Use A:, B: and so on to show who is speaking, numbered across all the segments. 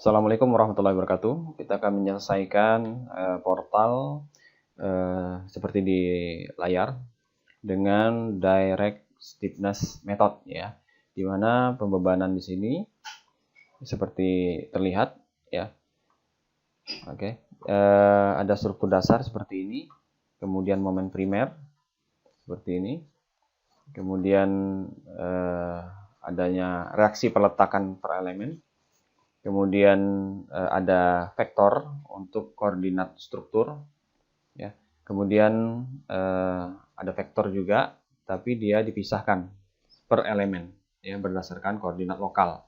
A: Assalamualaikum warahmatullahi wabarakatuh. Kita akan menyelesaikan portal seperti di layar dengan direct stiffness method ya. Di mana pembebanan di sini seperti terlihat ya. Oke. Ada struktur dasar seperti ini, kemudian momen primer seperti ini. Kemudian adanya reaksi peletakan per elemen. Kemudian ada vektor untuk koordinat struktur, ya. Kemudian ada vektor juga, tapi dia dipisahkan per elemen, ya, berdasarkan koordinat lokal.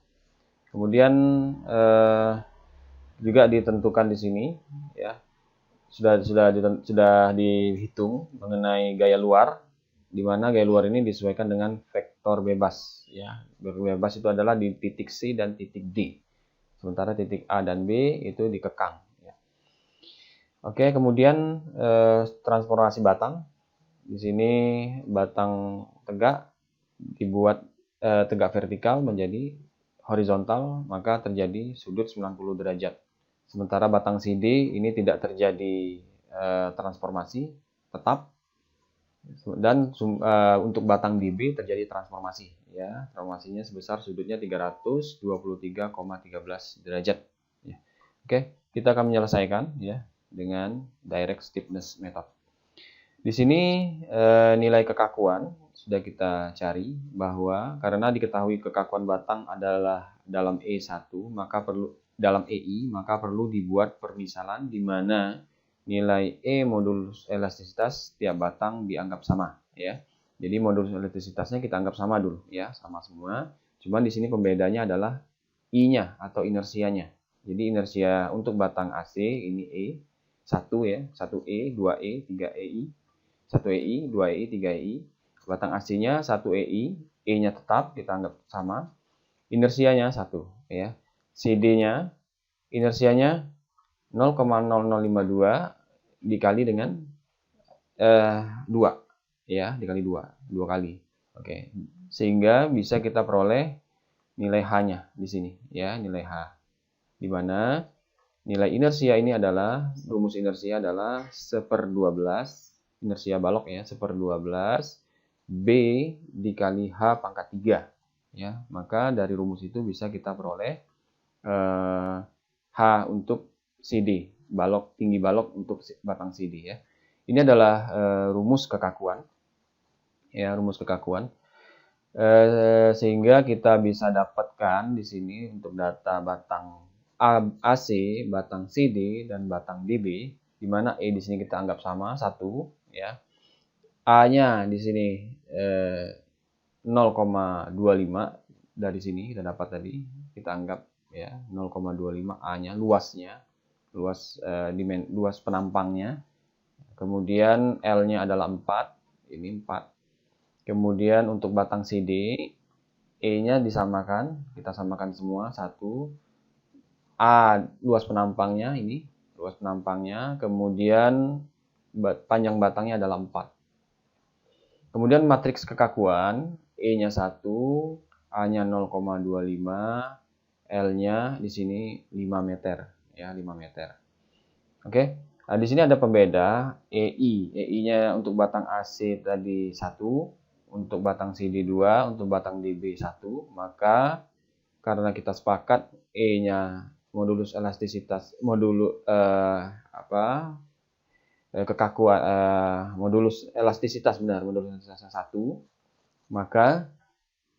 A: Kemudian juga ditentukan di sini, ya, sudah dihitung mengenai gaya luar, di mana gaya luar ini disesuaikan dengan vektor bebas, ya. Vektor bebas itu adalah di titik C dan titik D. Sementara titik A dan B itu dikekang. Oke, kemudian transformasi batang. Di sini batang tegak dibuat tegak vertikal menjadi horizontal, maka terjadi sudut 90 derajat. Sementara batang CD ini tidak terjadi transformasi, tetap. Dan untuk batang DB terjadi transformasi, ya. Transformasinya sebesar sudutnya 323,13 derajat. Ya. Oke, kita akan menyelesaikan ya dengan direct stiffness method. Di sini nilai kekakuan sudah kita cari, bahwa karena diketahui kekakuan batang adalah dalam E1, maka dalam EI, maka perlu dibuat permisalan di mana nilai E modulus elastisitas tiap batang dianggap sama, ya. Jadi modulus elastisitasnya kita anggap sama dulu, ya, sama semua. Cuman di sini pembedanya adalah I-nya atau inersianya. Jadi inersia untuk batang AC ini E1 ya, 1E, 2E, 3EI, 1EI, 2EI, 3EI. Batang AC-nya 1EI, E-nya tetap kita anggap sama. Inersianya 1, ya. CD-nya inersianya 0,0052 dikali dengan 2, ya, dikali 2 kali. Oke. Sehingga bisa kita peroleh nilai H-nya di sini, ya, nilai H. Di mana nilai inersia ini adalah, rumus inersia adalah 1/12, inersia balok ya, 1/12 B dikali H pangkat 3, ya. Maka dari rumus itu bisa kita peroleh H untuk CD, balok, tinggi balok untuk batang CD, ya. Ini adalah rumus kekakuan, ya, rumus kekakuan. Sehingga kita bisa dapatkan di sini untuk data batang AC, batang CD, dan batang DB, di mana E di sini kita anggap sama 1, ya. A-nya di sini 0,25 dari sini kita dapat tadi, kita anggap ya 0,25 A-nya, luasnya, luas penampangnya. Kemudian L-nya adalah 4, ini 4. Kemudian untuk batang CD, E-nya disamakan, kita samakan semua 1. A luas penampangnya ini, luas penampangnya, kemudian panjang batangnya adalah 4. Kemudian matriks kekakuan, E-nya 1, A-nya 0,25, L-nya di sini 5 meter, ya, 5 meter. Oke. Nah, di sini ada pembeda EI. EI-nya untuk batang AC tadi 1, untuk batang CD 2, untuk batang DB 1. Maka karena kita sepakat E-nya modulus elastisitas, kekakuan, modulus elastisitas, benar, modulus elastisitas 1, maka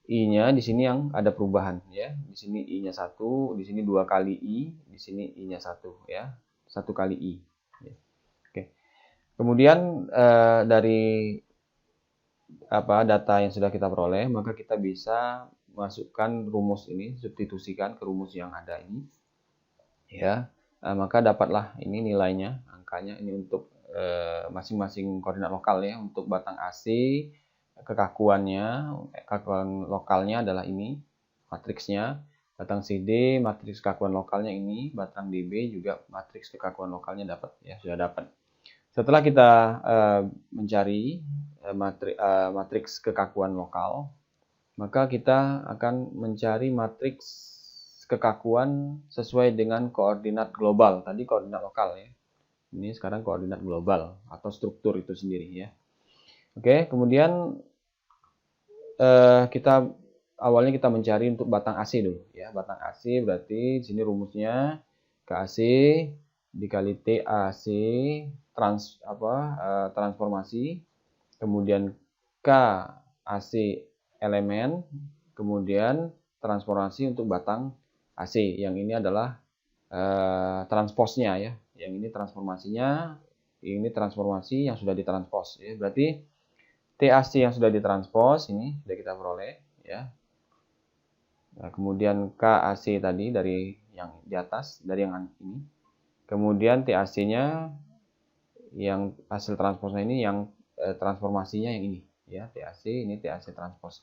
A: I-nya di sini yang ada perubahan, ya. Di sini I-nya 1, di sini 2 kali I, di sini I-nya 1, ya. 1 kali I. Oke. Kemudian dari data yang sudah kita peroleh, maka kita bisa masukkan rumus ini, substitusikan ke rumus yang ada ini, ya. Maka dapatlah ini nilainya, angkanya ini untuk masing-masing koordinat lokal, ya. Untuk batang AC, kekakuan lokalnya adalah ini, matriksnya. Batang CD, matriks kekakuan lokalnya ini. Batang DB juga matriks kekakuan lokalnya dapat, ya, sudah dapat. Setelah kita mencari matriks kekakuan lokal, maka kita akan mencari matriks kekakuan sesuai dengan koordinat global. Tadi koordinat lokal ya. Ini sekarang koordinat global atau struktur itu sendiri ya. Oke, kemudian awalnya kita mencari untuk batang AC dulu ya. Batang AC berarti di sini rumusnya KAC dikali TAC transformasi, kemudian KAC elemen, kemudian transformasi untuk batang AC. Yang ini adalah transposnya ya. Yang ini transformasinya, ini transformasi yang sudah ditranspos ya. Berarti TAC yang sudah ditranspos ini sudah kita peroleh ya. Nah, kemudian KAC tadi dari yang di atas, dari yang ini. Kemudian TAC-nya yang hasil transposnya ini, yang transformasinya yang ini ya, TAC ini TAC transpos.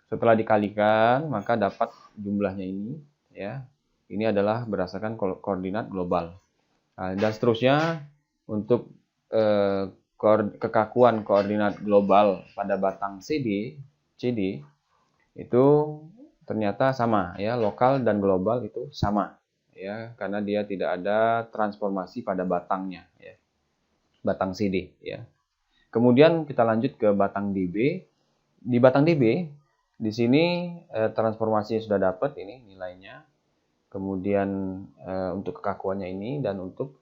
A: Setelah dikalikan maka dapat jumlahnya ini ya. Ini adalah berdasarkan koordinat global. Nah, dan seterusnya untuk kekakuan koordinat global pada batang CD itu ternyata sama ya, lokal dan global itu sama ya, karena dia tidak ada transformasi pada batangnya ya, batang CD ya. Kemudian kita lanjut ke batang DB. Di batang DB di sini transformasi sudah dapat ini nilainya. Kemudian untuk kekakuannya ini dan untuk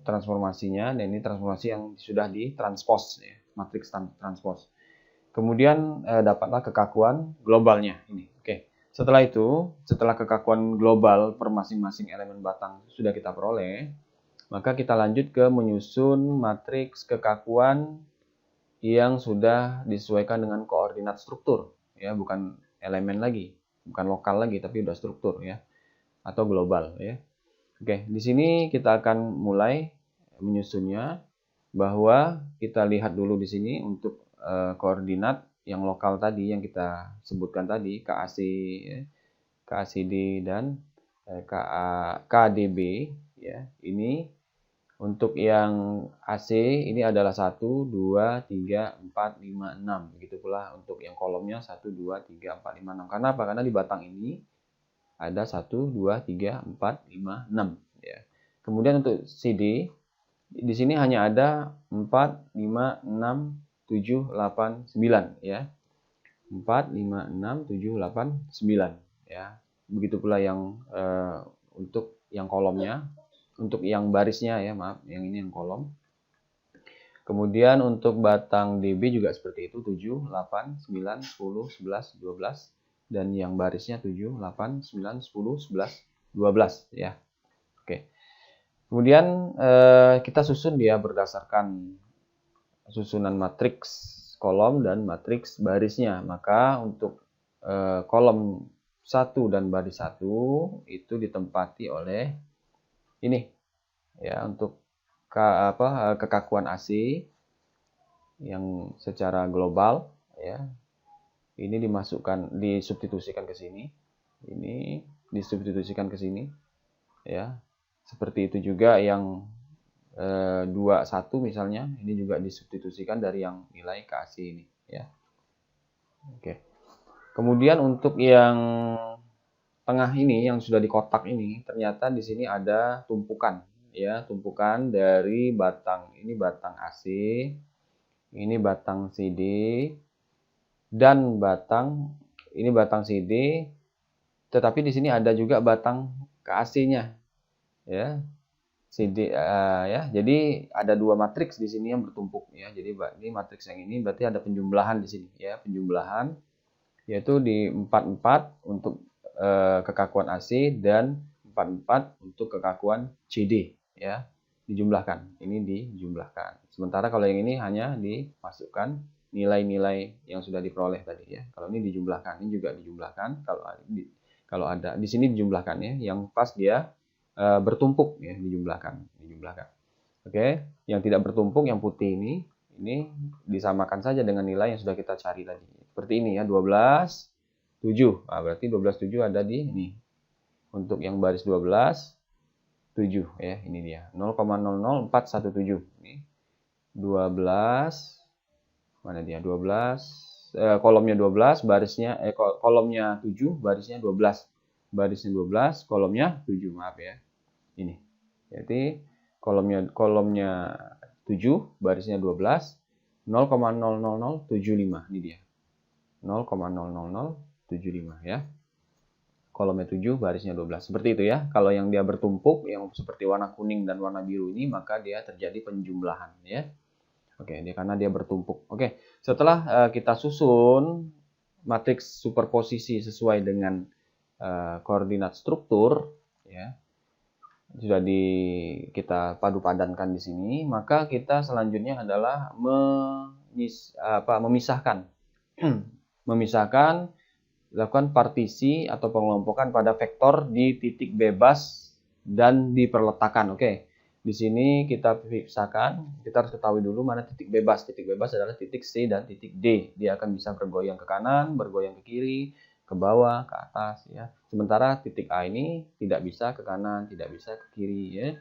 A: transformasinya, dan ini transformasi yang sudah ditranspos ya, matriks transpos. Kemudian dapatlah kekakuan globalnya ini. Oke. Setelah itu, setelah kekakuan global per masing-masing elemen batang sudah kita peroleh, maka kita lanjut ke menyusun matriks kekakuan yang sudah disesuaikan dengan koordinat struktur ya, bukan elemen lagi, bukan lokal lagi, tapi udah struktur ya, atau global ya. Oke, di sini kita akan mulai menyusunnya, bahwa kita lihat dulu di sini untuk koordinat yang lokal tadi yang kita sebutkan tadi, KAC, ya, KACD dan KDB ya. Ini untuk yang AC ini adalah 1, 2, 3, 4, 5, 6. Begitu pula untuk yang kolomnya 1, 2, 3, 4, 5, 6. Karena apa? Karena di batang ini ada 1, 2, 3, 4, 5, 6 ya. Kemudian untuk CD di sini hanya ada 4, 5, 6, 7, 8, 9 ya. 4, 5, 6, 7, 8, 9 ya. Begitu pula yang untuk yang kolomnya, untuk yang barisnya ya, maaf, yang ini yang kolom. Kemudian untuk batang DB juga seperti itu, 7, 8, 9, 10, 11, 12 dan yang barisnya 7, 8, 9, 10, 11, 12 ya. Oke. Kemudian kita susun dia berdasarkan susunan matriks kolom dan matriks barisnya. Maka untuk kolom 1 dan baris 1 itu ditempati oleh ini ya, untuk kekakuan AC yang secara global ya. Ini disubstitusikan ke sini. Ini disubstitusikan ke sini ya. Seperti itu juga yang 21 misalnya, ini juga disubstitusikan dari yang nilai KAC ini ya. Oke. Kemudian untuk yang tengah ini yang sudah di kotak ini, ternyata di sini ada tumpukan ya, tumpukan dari batang. Ini batang AC, ini batang CD dan ini batang CD, tetapi di sini ada juga batang KAC-nya ya. CD ya. Jadi ada dua matriks di sini yang bertumpuk ya. Jadi ini matriks yang ini berarti ada penjumlahan di sini ya, penjumlahan yaitu di 44 untuk kekakuan AC dan 44 untuk kekakuan CD ya. Dijumlahkan. Ini dijumlahkan. Sementara kalau yang ini hanya dimasukkan nilai-nilai yang sudah diperoleh tadi ya. Kalau ini dijumlahkan, ini juga dijumlahkan. Kalau ada di sini dijumlahkan ya. Yang pas dia bertumpuk ya, dijumlahkan. Oke, yang tidak bertumpuk yang putih ini disamakan saja dengan nilai yang sudah kita cari tadi. Seperti ini ya, 12, 7. Nah, berarti 12, 7 ada di ini. Untuk yang baris 12, 7 ya, ini dia. 0,00417. Ini 12, mana dia? 12, kolomnya 12, barisnya kolomnya 7, barisnya 12. barisnya 12, kolomnya 7, maaf ya. Ini. Jadi kolomnya 7, barisnya 12, 0,00075 ini dia. 0,00075 ya. Kolomnya 7, barisnya 12. Seperti itu ya. Kalau yang dia bertumpuk, yang seperti warna kuning dan warna biru ini, maka dia terjadi penjumlahan ya. Oke, karena dia bertumpuk. Oke, setelah kita susun matriks superposisi sesuai dengan koordinat struktur, ya, sudah kita padu padankan di sini, maka kita selanjutnya adalah memisahkan, lakukan partisi atau pengelompokan pada vektor di titik bebas dan di perletakan. Oke, di sini kita pisahkan. Kita harus ketahui dulu mana titik bebas. Titik bebas adalah titik C dan titik D. Dia akan bisa bergoyang ke kanan, bergoyang ke kiri, ke bawah, ke atas ya. Sementara titik A ini tidak bisa ke kanan, tidak bisa ke kiri ya.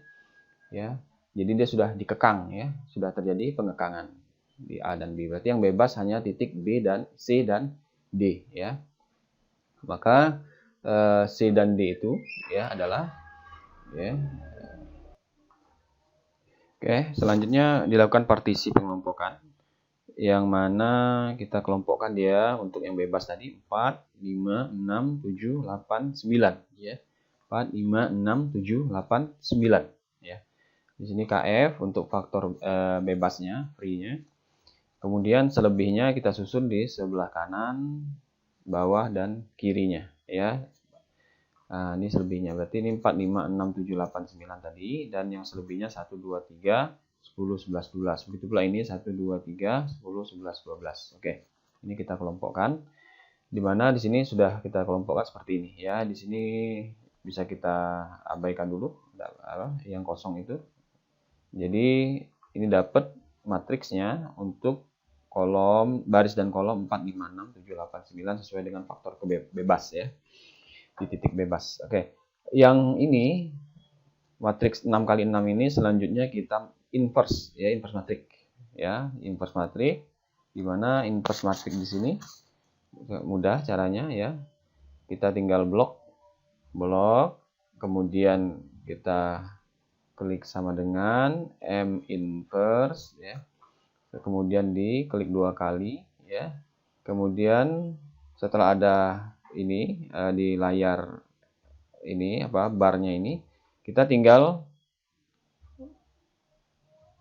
A: Ya. Jadi dia sudah dikekang ya, sudah terjadi pengekangan di A dan B. Berarti yang bebas hanya titik B dan C dan D ya. Maka C dan D itu ya adalah ya. Oke, selanjutnya dilakukan partisi pengelompokan. Yang mana kita kelompokkan dia untuk yang bebas tadi 4, 5, 6, 7, 8, 9 ya. 4, 5, 6, 7, 8, 9 ya. Di sini KF untuk faktor bebasnya, free-nya. Kemudian selebihnya kita susun di sebelah kanan, bawah dan kirinya ya. Nah, ini selebihnya. Berarti ini 4, 5, 6, 7, 8, 9 tadi dan yang selebihnya 1, 2, 3, 10, 11, 12. Begitu pula ini 1, 2, 3, 10, 11, 12. Oke. Ini kita kelompokkan. Di mana di sini sudah kita kelompokkan seperti ini ya. Di sini bisa kita abaikan dulu yang kosong itu. Jadi ini dapat matriksnya untuk kolom baris dan kolom 4, 5, 6, 7, 8, 9 sesuai dengan faktor bebas ya. Di titik bebas. Oke. Yang ini matriks 6 kali 6 ini selanjutnya kita inverse ya, inverse matrik ya, inverse matrik. Di mana inverse matrik di sini mudah caranya ya. Kita tinggal blok, kemudian kita klik sama dengan M inverse ya. Kemudian diklik 2 kali ya. Kemudian setelah ada ini di layar ini barnya ini, kita tinggal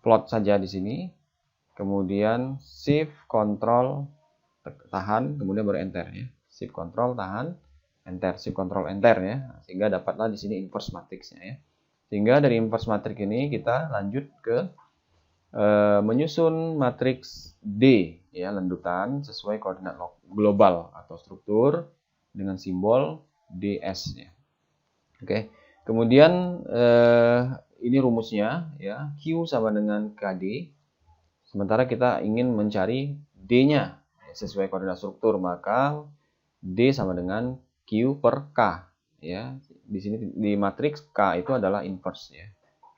A: plot saja di sini. Kemudian shift control tahan, kemudian baru enter ya. Shift control tahan, enter, shift control enter ya. Sehingga dapatlah di sini inverse matriksnya ya. Sehingga dari inverse matriks ini kita lanjut ke menyusun matriks D ya, lendutan sesuai koordinat global atau struktur dengan simbol DS ya. Oke. Kemudian ini rumusnya ya, Q sama dengan KD. Sementara kita ingin mencari D-nya sesuai koordinat struktur, maka D sama dengan Q per K ya. Di sini di matriks K itu adalah inverse ya.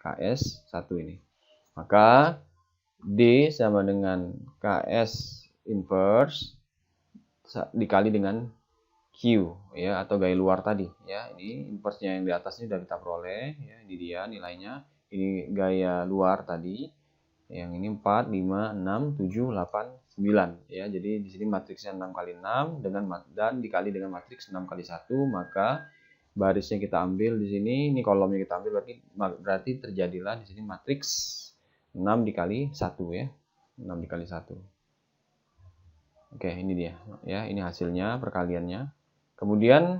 A: KS1 ini. Maka D sama dengan KS inverse dikali dengan Q ya, atau gaya luar tadi ya. Ini inverse-nya yang di atas ini sudah kita peroleh ya, ini dia nilainya. Ini gaya luar tadi. Yang ini 4, 5, 6, 7, 8, 9 ya. Jadi di sini matriksnya 6 kali 6 dan dikali dengan matriks 6 kali 1, maka barisnya kita ambil di sini, ini kolomnya kita ambil, berarti terjadilah di sini matriks 6 dikali 1 ya. 6 dikali 1. Oke, ini dia ya, ini hasilnya perkaliannya. Kemudian